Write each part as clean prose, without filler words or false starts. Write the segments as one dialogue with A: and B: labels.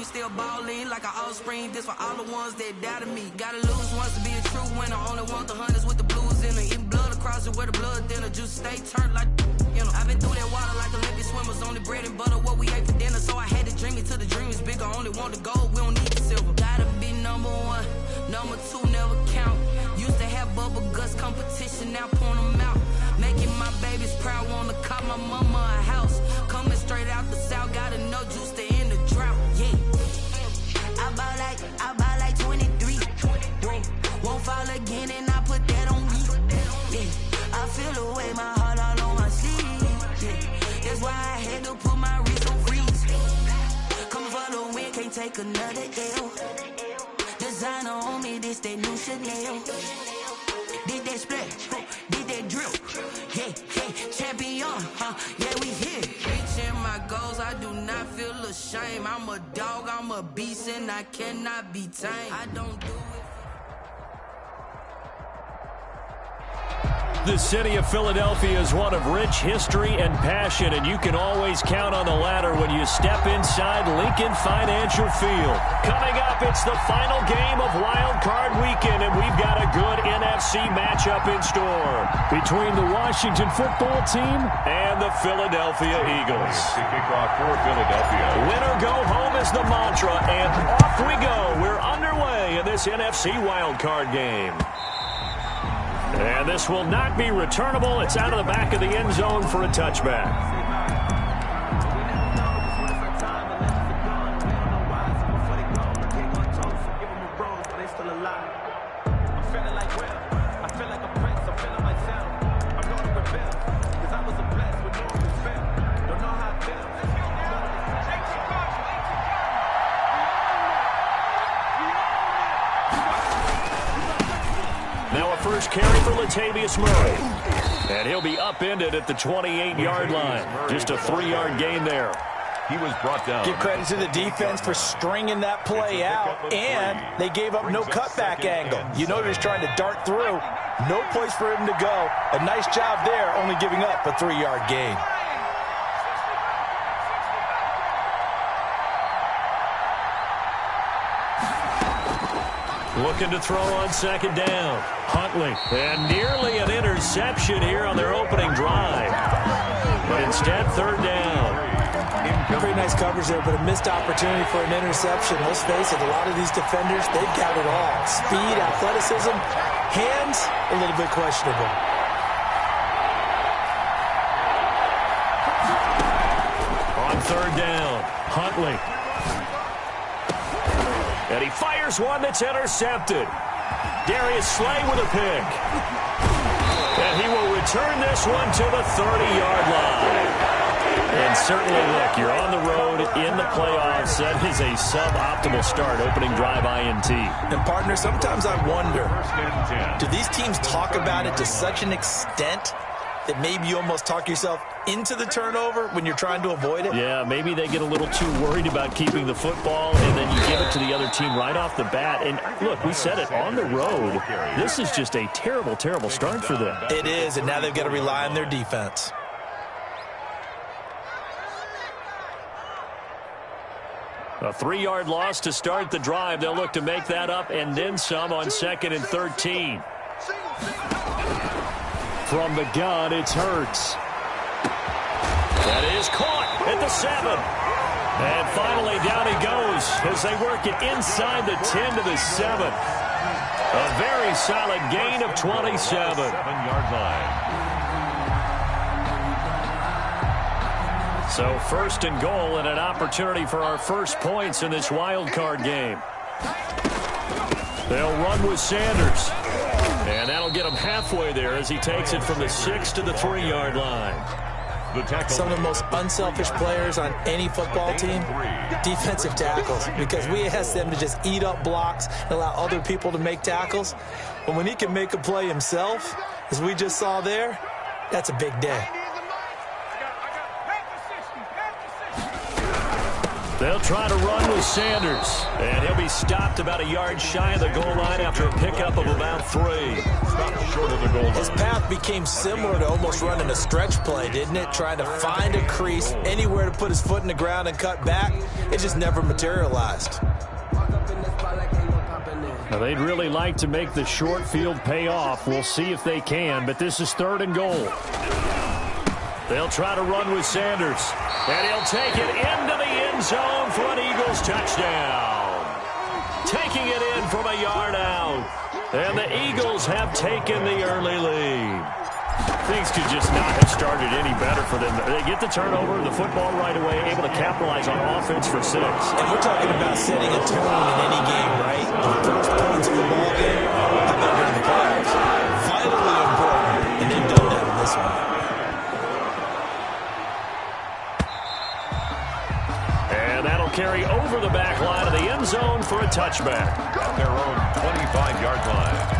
A: Still ballin' like an offspring. This for all the ones that doubted me. Gotta lose once to be a true winner. Only want the hunters with the blues in it. Eating blood across it where the blood thinner. Juice stay turned like, you know. I've been through that water like Olympic swimmers. Only bread and butter what we ate for dinner. So I had to dream it till the dream is bigger. Only want the gold, we don't need the silver. Gotta be number one, number two never count. Used to have bubble guts competition, now point them out. Making my babies proud, wanna call my mama a house. Coming straight out the south, gotta know juice to end the drought. Yeah. I buy like 23. Won't fall again and I put that on me. Yeah. I feel the way, my heart all on my sleeve. Yeah. That's why I had to put my wrist on freeze. Coming for the win, can't take another L. Designer on me, this that new Chanel. Did that splash, did that drip. Yeah, yeah, champion, yeah, we here. Reaching my goals, I do not feel ashamed. I'm a dog, I'm a beast, and I cannot be tamed. I don't do it.
B: The city of Philadelphia is one of rich history and passion, and you can always count on the latter when you step inside Lincoln Financial Field. Coming up, it's the final game of Wildcard Weekend, and we've got a good NFC matchup in store between the Washington football team and the Philadelphia Eagles.
C: Kickoff for Philadelphia.
B: Win or go home is the mantra, and off we go. We're underway in this NFC Wildcard game. And this will not be returnable. It's out of the back of the end zone for a touchback. First carry for Latavius Murray. And he'll be upended at the 28-yard line. Just a 3-yard gain there.
C: He was brought down.
D: Give credit to the defense for stringing that play out, and they gave up no cutback angle. You know he was trying to dart through. No place for him to go. A nice job there, only giving up a 3-yard gain.
B: Looking to throw on second down. Huntley. And nearly an interception here on their opening drive. But instead, third down.
E: Pretty nice coverage there, but a missed opportunity for an interception. Let's face it, a lot of these defenders, they've got it all. Speed, athleticism, hands, a little bit questionable.
B: On third down, Huntley. And he fires one that's intercepted. Darius Slay with a pick. And he will return this one to the 30-yard line. And certainly, look, you're on the road in the playoffs. That is a suboptimal start, opening drive INT.
D: And, partner, sometimes I wonder, do these teams talk about it to such an extent that maybe you almost talk yourself into the turnover when you're trying to avoid it?
B: Yeah, maybe they get a little too worried about keeping the football, and then you give it to the other team right off the bat. And, look, we said it, on the road, this is just a terrible, terrible start for them.
D: It is, and now they've got to rely on their defense.
B: A 3-yard loss to start the drive. They'll look to make that up and then some on 2nd and 13. From the gun, it's Hurts. That is caught at the 7. And finally, down he goes as they work it inside the 10 to the 7. A very solid gain of 27.
C: 7-yard line.
B: So first and goal and an opportunity for our first points in this wild card game. They'll run with Sanders. And that'll get him halfway there as he takes it from the 6 to the 3-yard line.
E: Some of the most unselfish players on any football team, defensive tackles, because we ask them to just eat up blocks and allow other people to make tackles. But when he can make a play himself, as we just saw there, that's a big day.
B: They'll try to run with Sanders, and he'll be stopped about a yard shy of the goal line after a pickup of about 3.
C: Stopped short of the goal line.
E: His path became similar to almost running a stretch play, didn't it? Trying to find a crease, anywhere to put his foot in the ground and cut back. It just never materialized.
B: Now, they'd really like to make the short field pay off. We'll see if they can, but this is 3rd and goal. They'll try to run with Sanders, and he'll take it into the end zone for an Eagles touchdown. Taking it in from a yard out, and the Eagles have taken the early lead. Things could just not have started any better for them. They get the turnover, the football right away, able to capitalize on offense for 6.
E: And we're talking about setting a tone in any game, right? The first points of the ball game, how about during the playoffs? Vitally important, and they've done that in this one.
B: And that'll carry over the back line of the end zone for a touchback.
C: At their own 25-yard line.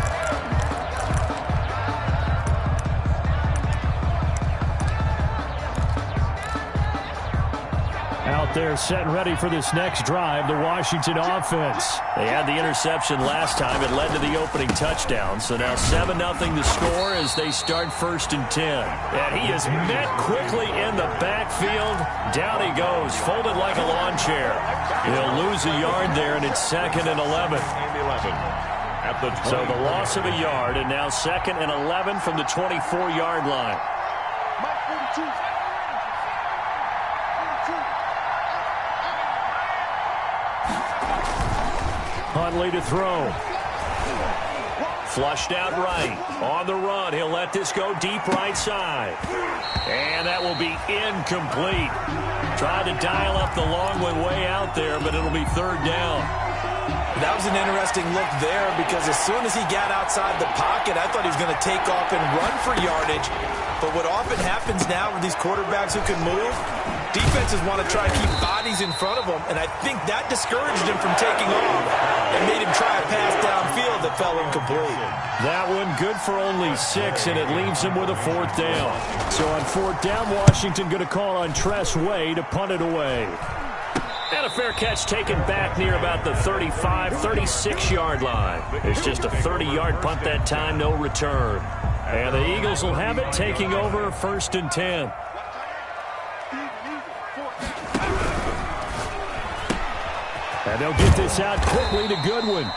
B: Out there set and ready for this next drive, the Washington offense. They had the interception last time. It led to the opening touchdown. So now 7-0 the score as they start 1st and 10. And he is met quickly in the backfield. Down he goes, folded like a lawn chair. He'll lose a yard there, and it's 2nd and 11.
C: At the 20.
B: So the loss of a yard, and now 2nd and 11 from the 24-yard line. Huntley to throw. Flushed out right. On the run. He'll let this go deep right side. And that will be incomplete. Tried to dial up the long one way out there, but it'll be 3rd down.
E: That was an interesting look there because as soon as he got outside the pocket, I thought he was going to take off and run for yardage. But what often happens now with these quarterbacks who can move, defenses want to try and keep bodies in front of them, and I think that discouraged him from taking off and made him try a pass downfield that fell incomplete.
B: That one good for only 6, and it leaves him with a 4th down. So on 4th down, Washington going to call on Tress Way to punt it away. And a fair catch taken back near about the 35, 36-yard line. It's just a 30-yard punt that time, no return. And the Eagles will have it, taking over 1st and 10. And they'll get this out quickly to Goodwin.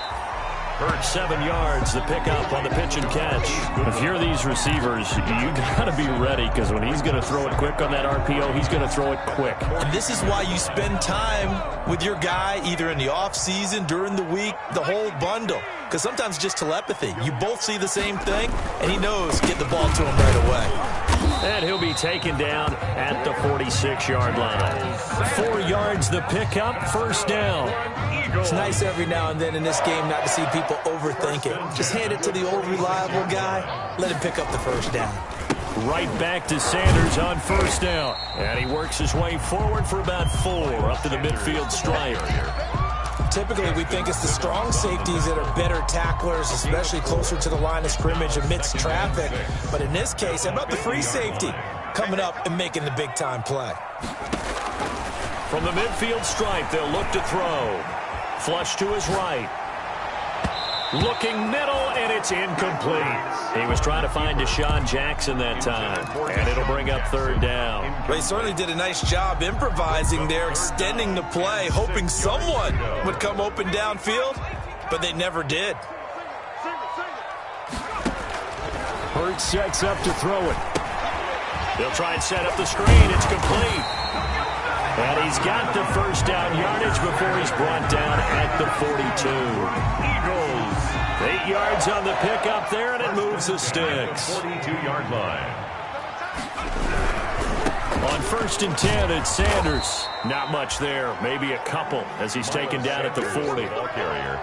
B: Hurts 7 yards, the pickup on the pitch and catch. If you're these receivers, you got to be ready because when he's going to throw it quick on that RPO, he's going to throw it quick.
E: And this is why you spend time with your guy either in the offseason, during the week, the whole bundle. Because sometimes it's just telepathy. You both see the same thing, and he knows get the ball to him right away.
B: And he'll be taken down at the 46-yard line. 4 yards the pickup, 1st down.
E: It's nice every now and then in this game not to see people overthink it. Just hand it to the old reliable guy. Let him pick up the 1st down.
B: Right back to Sanders on 1st down. And he works his way forward for about 4 up to the midfield stripe.
E: Typically, we think it's the strong safeties that are better tacklers, especially closer to the line of scrimmage amidst traffic. But in this case, how about the free safety coming up and making the big-time play?
B: From the midfield stripe, they'll look to throw. Flush to his right. Looking middle, and it's incomplete. He was trying to find Deshaun Jackson that time, and it'll bring up 3rd down.
E: Well, he certainly did a nice job improvising there, extending the play, hoping someone would come open downfield, but they never did.
B: Hurts sets up to throw it. He'll try and set up the screen. It's complete. And he's got the first down yardage before he's brought down at the 42. Eagles. 8 yards on the pickup there, and it moves the sticks.
C: 42-yard line.
B: On 1st and 10, it's Sanders. Not much there. Maybe a couple as he's taken down at the 40.
C: Ball carrier.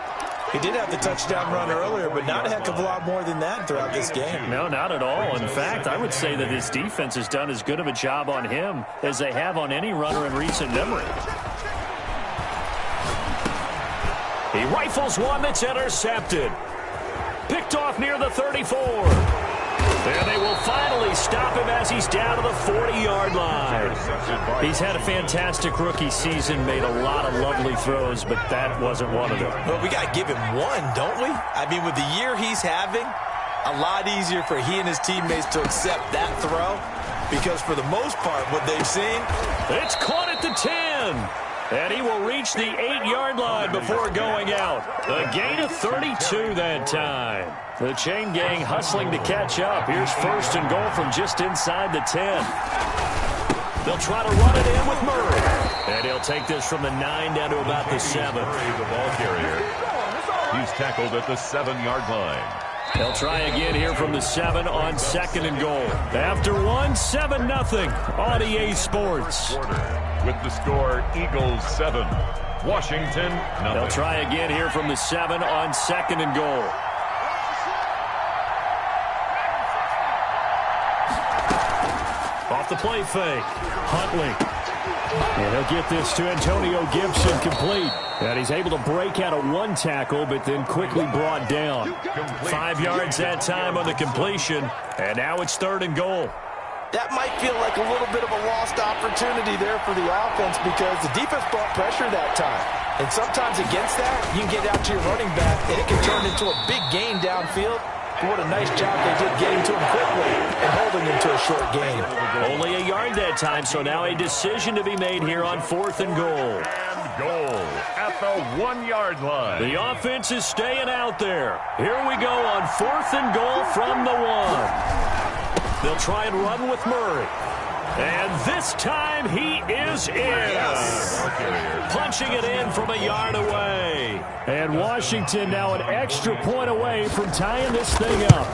D: He did have the touchdown run earlier, but not a heck of a lot more than that throughout this game.
B: No, not at all. In fact, I would say that his defense has done as good of a job on him as they have on any runner in recent memory. He rifles one that's intercepted. Picked off near the 34. And they will finally stop him as he's down to the 40-yard line. He's had a fantastic rookie season, made a lot of lovely throws, but that wasn't one of them.
D: Well, we got to give him one, don't we? I mean, with the year he's having, a lot easier for he and his teammates to accept that throw, because for the most part, what they've seen,
B: it's caught at the 10. And he will reach the 8-yard line before going out. A gain of 32 that time. The chain gang hustling to catch up. Here's 1st and goal from just inside the 10. They'll try to run it in with Murray. And he'll take this from the 9 down to about the 7.
C: Murray, the ball carrier. He's tackled at the 7-yard line.
B: They'll try again here from the 7 on 2nd and goal. After one, 7-0 on EA Sports.
C: With the score, Eagles 7, Washington 0.
B: They'll try again here from the 7 on 2nd and goal. Off the play fake. Huntley. And he'll get this to Antonio Gibson complete. And he's able to break out of one tackle, but then quickly brought down. 5 yards that time on the completion. And now it's 3rd and goal.
D: that might feel like a little bit of a lost opportunity there for the offense because the defense brought pressure that time. And sometimes against that, you can get out to your running back, and it can turn into a big gain downfield. But what a nice job they did getting to him quickly and holding him to a short gain.
B: Only a yard that time, so now a decision to be made here on 4th and goal.
C: And goal at the 1-yard line.
B: The offense is staying out there. Here we go on 4th and goal from the 1. They'll try and run with Murray. And this time he is in. Yes. Punching it in from a yard away. And Washington now an extra point away from tying this thing up.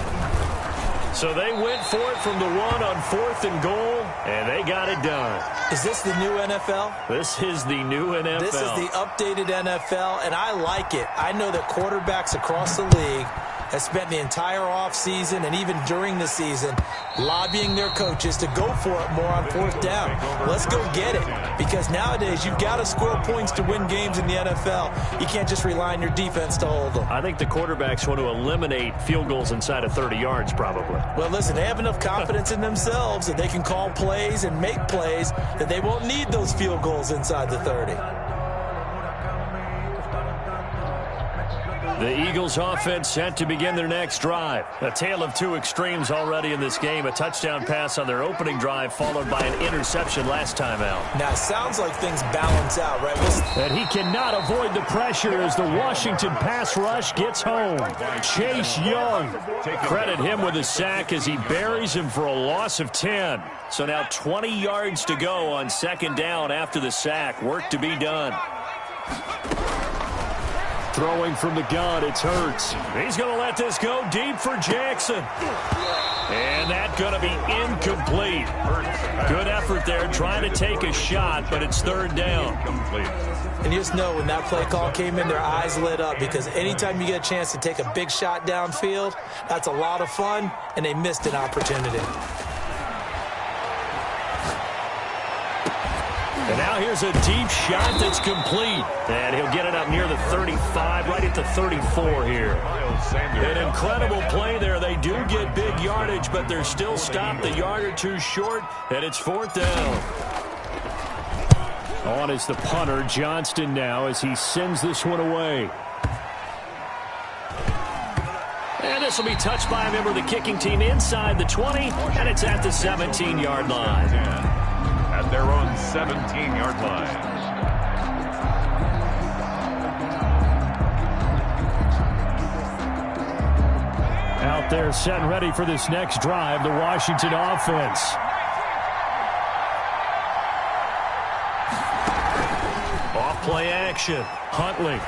B: So they went for it from the 1 on 4th and goal, and they got it done.
D: Is this the new NFL?
B: This is the new NFL.
D: This is the updated NFL, and I like it. I know that quarterbacks across the league have spent the entire offseason and even during the season lobbying their coaches to go for it more on 4th down. Let's go get it. Because nowadays, you've got to score points to win games in the NFL. You can't just rely on your defense to hold them.
B: I think the quarterbacks want to eliminate field goals inside of 30 yards probably.
D: Well, listen, they have enough confidence in themselves that they can call plays and make plays that they won't need those field goals inside the 30.
B: The Eagles offense set to begin their next drive. A tale of two extremes already in this game. A touchdown pass on their opening drive followed by an interception last time out.
D: Now, it sounds like things balance out, right?
B: And he cannot avoid the pressure as the Washington pass rush gets home. Chase Young. Credit him with a sack as he buries him for a loss of 10. So now 20 yards to go on 2nd down after the sack. Work to be done. Throwing from the gun, it's Hurts. He's going to let this go deep for Jackson. And that's going to be incomplete. Good effort there, trying to take a shot, but it's 3rd down.
D: And you just know when that play call came in, their eyes lit up because anytime you get a chance to take a big shot downfield, that's a lot of fun, and they missed an opportunity.
B: And now here's a deep shot that's complete. And he'll get it up near the 35, right at the 34 here. An incredible play there. They do get big yardage, but they're still stopped a yard or two short, and it's 4th down. On is the punter, Johnston now, as he sends this one away. And this will be touched by a member of the kicking team inside the 20, and it's at the 17-yard line.
C: At their own 17-yard line.
B: Out there set and ready for this next drive, the Washington offense. Off-play action. Huntley.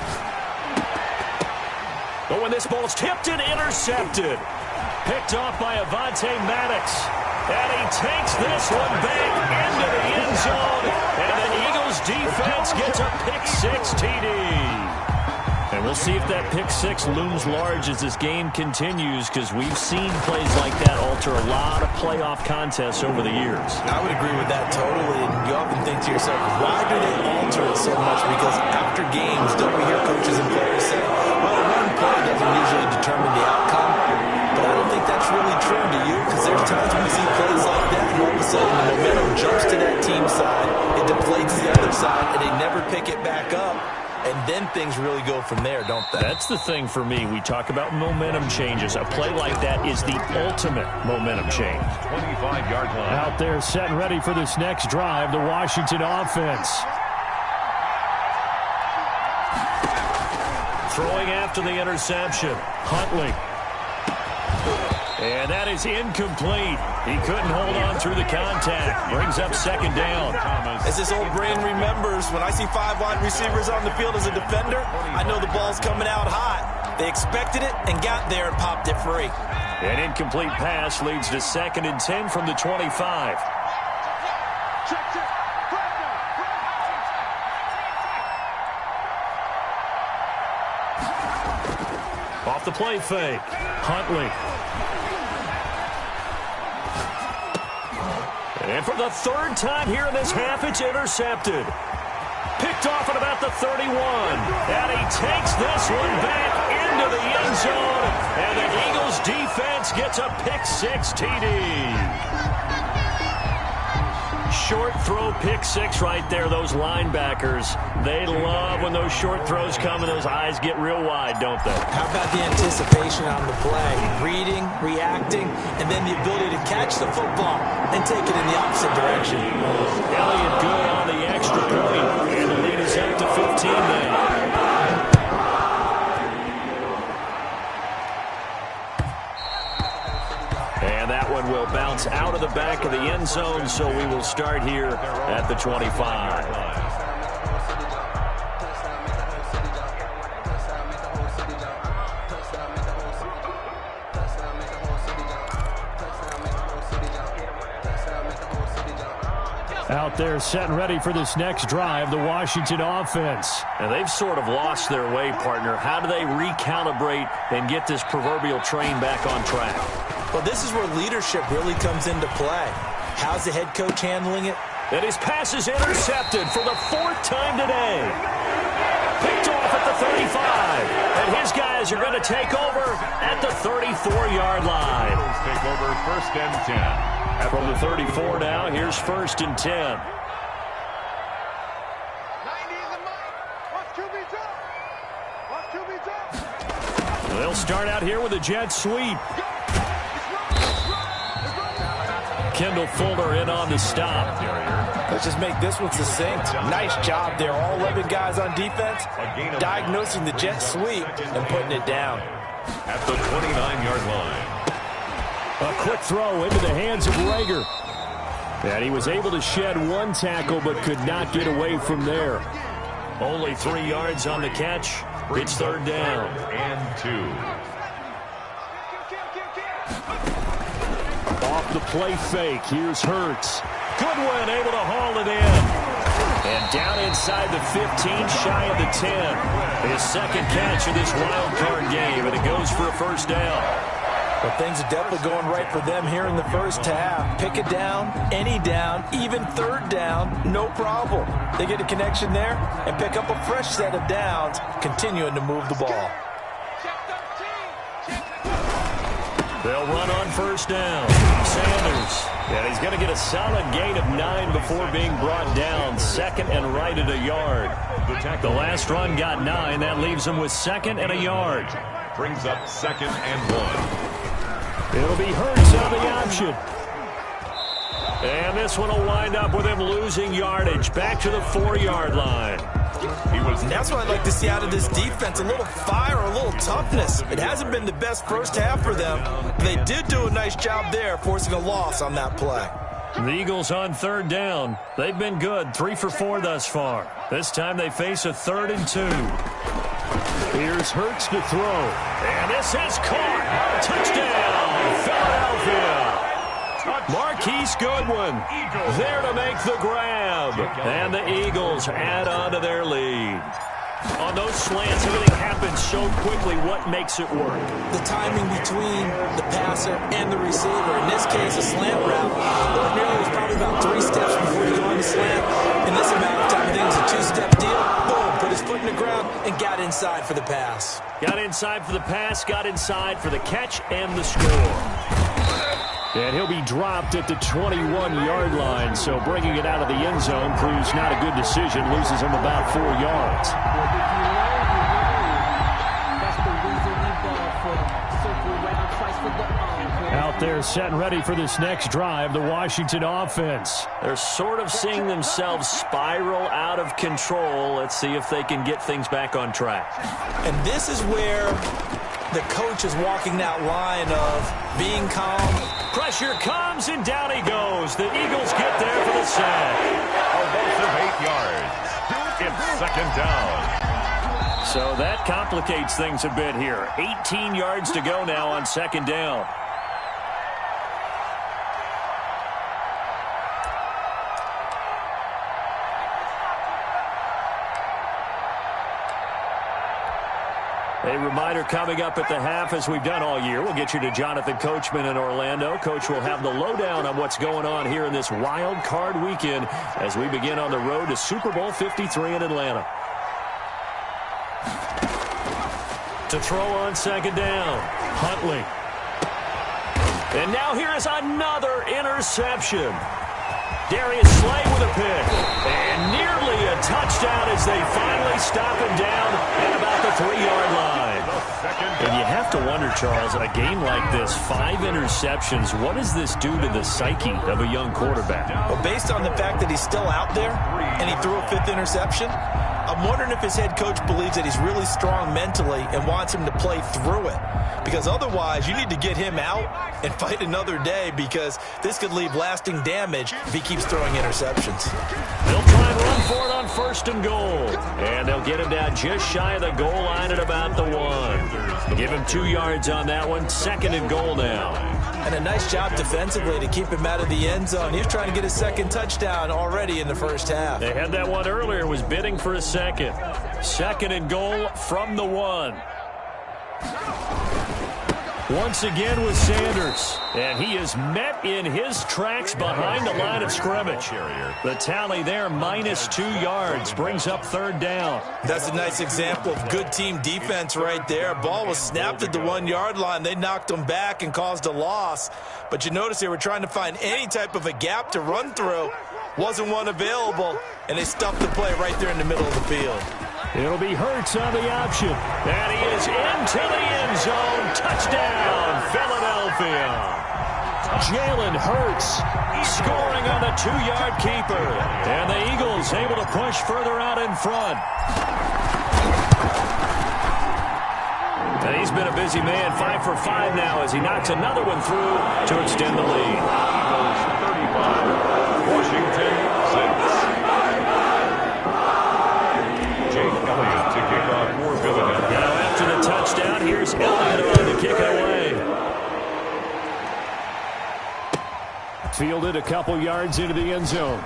B: But when this ball's tipped and intercepted. Picked off by Avonte Maddox. And he takes this one back into the end zone. And the Eagles defense gets a pick-6 TD. And we'll see if that pick-6 looms large as this game continues, because we've seen plays like that alter a lot of playoff contests over the years.
D: I would agree with that totally. And you often think to yourself, why do they alter it so much? Because after games, don't we hear coaches and players say, well, one play doesn't usually determine the outcome. But I don't think that's really true, do you? Because there's times when we see plays like that, and all of a sudden the momentum jumps to that team side, it deflates the other side, and they never pick it back up. And then things really go from there, don't they?
B: That's the thing for me. We talk about momentum changes. A play like that is the ultimate momentum change.
C: 25-yard line.
B: Out there set and ready for this next drive, the Washington offense. Throwing after the interception. Huntley. And that is incomplete. He couldn't hold on through the contact. Brings up second down.
D: As this old brain remembers, when I see 5 wide receivers on the field as a defender, I know the ball's coming out hot. They expected it and got there and popped it free.
B: An incomplete pass leads to 2nd and 10 from the 25. Off the play fake. Huntley. And for the 3rd time here in this half, it's intercepted. Picked off at about the 31. And he takes this one back into the end zone. And the Eagles defense gets a pick-6 TD. Short throw pick-6 right there. Those linebackers, they love when those short throws come and those eyes get real wide, don't they?
D: How about the anticipation on the play? Reading, reacting, and then the ability to catch the football and take it in the opposite direction.
B: Elliott good on the extra point. And the lead is up to 15 now. And that one will bounce out of the back of the end zone, so we will start here at the 25. Out there set and ready for this next drive, the Washington offense. And they've sort of lost their way, partner. How do they recalibrate and get this proverbial train back on track?
D: Well, this is where leadership really comes into play. How's the head coach handling it?
B: And his pass is intercepted for the 4th time today. Picked off at the 35. And his guys are going to take over at the 34-yard line.
C: Take over 1st and 10.
B: From the 34 now, here's 1st and 10. They'll start out here with a jet sweep. Kendall Fuller in on the stop.
D: Let's just make this one succinct. Nice job there. All 11 guys on defense diagnosing the jet sweep and putting it down.
C: At the 29-yard line.
B: A quick throw into the hands of Rager. And he was able to shed 1 tackle but could not get away from there. Only 3 yards on the catch. It's 3rd down.
C: And 2.
B: Off the play fake. Here's Hurts. Goodwin able to haul it in. And down inside the 15, shy of the 10. His 2nd catch of this wild card game, and it goes for a 1st down.
D: But things are definitely going right for them here in the first half. Pick it down, any down, even 3rd down, no problem. They get a connection there and pick up a fresh set of downs, continuing to move the ball.
B: They'll run on 1st down. Sanders. And he's going to get a solid gain of 9 before being brought down. 2nd and right at a yard. The last run got 9. That leaves him with 2nd and a yard.
C: Brings up 2nd and 1.
B: It'll be Hurts on the option. And this one will wind up with him losing yardage back to the 4-yard line.
D: And that's what I'd like to see out of this defense, a little fire, a little toughness. It hasn't been the best first half for them. They did do a nice job there, forcing a loss on that play.
B: The Eagles on third down. They've been good, 3 for 4 thus far. This time they face a 3rd and 2. Here's Hurts to throw. And this is caught. Touchdown, Philadelphia. Marquise Goodwin there to make the grab. And the Eagles add on to their lead. On those slants, everything happens so quickly. What makes it work?
D: The timing between the passer and the receiver. In this case, a slant route. Ordinarily, it's probably about 3 steps before you go on the slant. In this amount of time, I think it's a 2-step deal. Boom, put his foot in the ground and got inside for the pass.
B: Got inside for the pass, got inside for the catch and the score. And he'll be dropped at the 21-yard line, so bringing it out of the end zone proves not a good decision, loses him about 4 yards. Out there set and ready for this next drive, the Washington offense. They're sort of seeing themselves spiral out of control. Let's see if they can get things back on track.
D: And this is where the coach is walking that line of being calm.
B: Pressure comes, and down he goes. The Eagles get there for the sack.
C: A loss of 8 yards. It's 2nd down.
B: So that complicates things a bit here. 18 yards to go now on 2nd down. A reminder coming up at the half, as we've done all year. We'll get you to Jonathan Coachman in Orlando. Coach will have the lowdown on what's going on here in this wild card weekend as we begin on the road to Super Bowl 53 in Atlanta. To throw on 2nd down, Huntley. And now here is another interception. Darius Slay with a pick. And nearly a touchdown as they finally stop him down at about the 3-yard line. And you have to wonder, Charles, a game like this, 5 interceptions, what does this do to the psyche of a young quarterback?
D: Well, based on the fact that he's still out there and he threw a 5th interception, I'm wondering if his head coach believes that he's really strong mentally and wants him to play through it. Because otherwise, you need to get him out and fight another day, because this could leave lasting damage if he keeps throwing interceptions.
B: They'll try and run for it on 1st and goal. And they'll get him down just shy of the goal line at about the 1. Give him 2 yards on that one. 2nd and goal now.
D: And a nice job defensively to keep him out of the end zone. He was trying to get his 2nd touchdown already in the first half.
B: They had that one earlier, was bidding for a 2nd. 2nd and goal from the 1. Once again with Sanders. And he is met in his tracks behind the line of scrimmage. The tally there, -2 yards, brings up 3rd down.
D: That's a nice example of good team defense right there. Ball was snapped at the 1-yard line. They knocked him back and caused a loss. But you notice they were trying to find any type of a gap to run through. Wasn't one available, and they stuffed the play right there in the middle of the field.
B: It'll be Hurts on the option. And he is into the end zone. Touchdown, Philadelphia. Jalen Hurts scoring on the 2-yard keeper. And the Eagles able to push further out in front. And he's been a busy man, 5 for 5 now as he knocks another one through to extend the lead.
C: Eagles 35, Washington 6. Elliott to kick off for Philadelphia.
B: Now after the touchdown, here's Elliott on to kick it away. Fielded a couple yards into the end zone.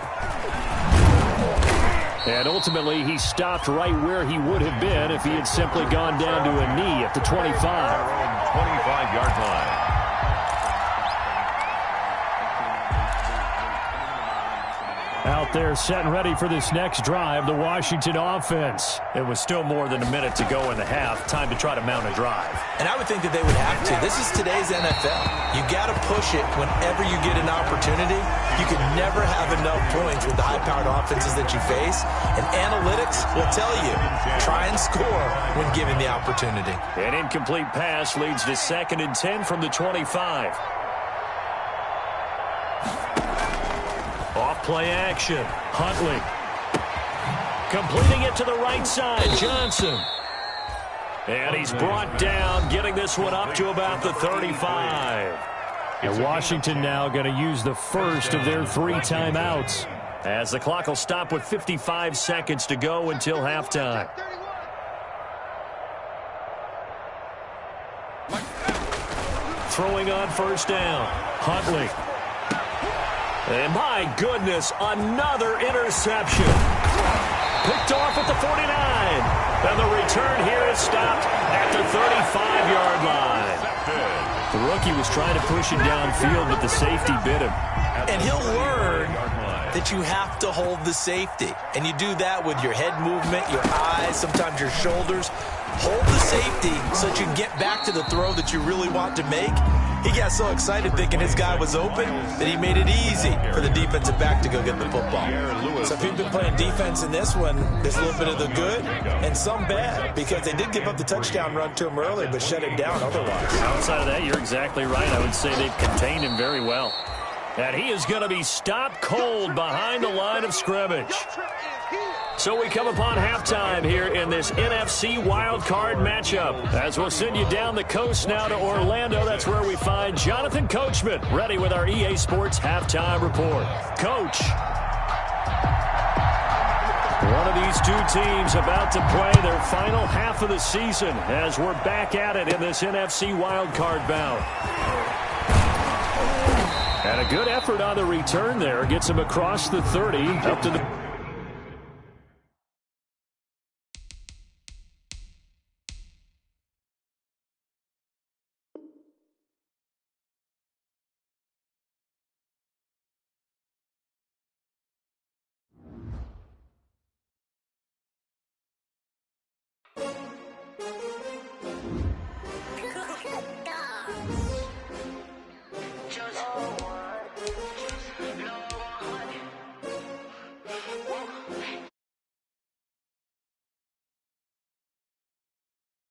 B: And ultimately, he stopped right where he would have been if he had simply gone down to a knee at the 25.
C: 25-yard line.
B: Out there set and ready for this next drive, the Washington offense. It was still more than a minute to go in the half. Time to try to mount a drive.
D: And I would think that they would have to. This is today's NFL. You got to push it whenever you get an opportunity. You can never have enough points with the high-powered offenses that you face. And analytics will tell you, try and score when given the opportunity.
B: An incomplete pass leads to 2nd and 10 from the 25. Off play action. Huntley. Completing it to the right side, Johnson. And he's brought down, getting this one up to about the 35. And Washington now going to use the first of their 3 timeouts, as the clock will stop with 55 seconds to go until halftime. Throwing on first down, Huntley. And my goodness, another interception. Picked off at the 49. And the return here is stopped at the 35-yard line. The rookie was trying to push him downfield, but the safety bit him.
E: And he'll learn that you have to hold the safety. And you do that with your head movement, your eyes, sometimes your shoulders. Hold the safety so that you can get back to the throw that you really want to make. He got so excited thinking his guy was open that he made it easy for the defensive back to go get the football. So if you've been playing defense in this one, there's a little bit of the good and some bad, because they did give up the touchdown run to him earlier but shut him down otherwise.
B: Outside of that, you're exactly right. I would say they've contained him very well. And he is going to be stopped cold behind the line of scrimmage. So we come upon halftime here in this NFC wildcard matchup, as we'll send you down the coast now to Orlando. That's where we find Jonathan Coachman, ready with our EA Sports halftime report. Coach. One of these two teams about to play their final half of the season as we're back at it in this NFC wildcard bout. And a good effort on the return there. Gets him across the 30 up to the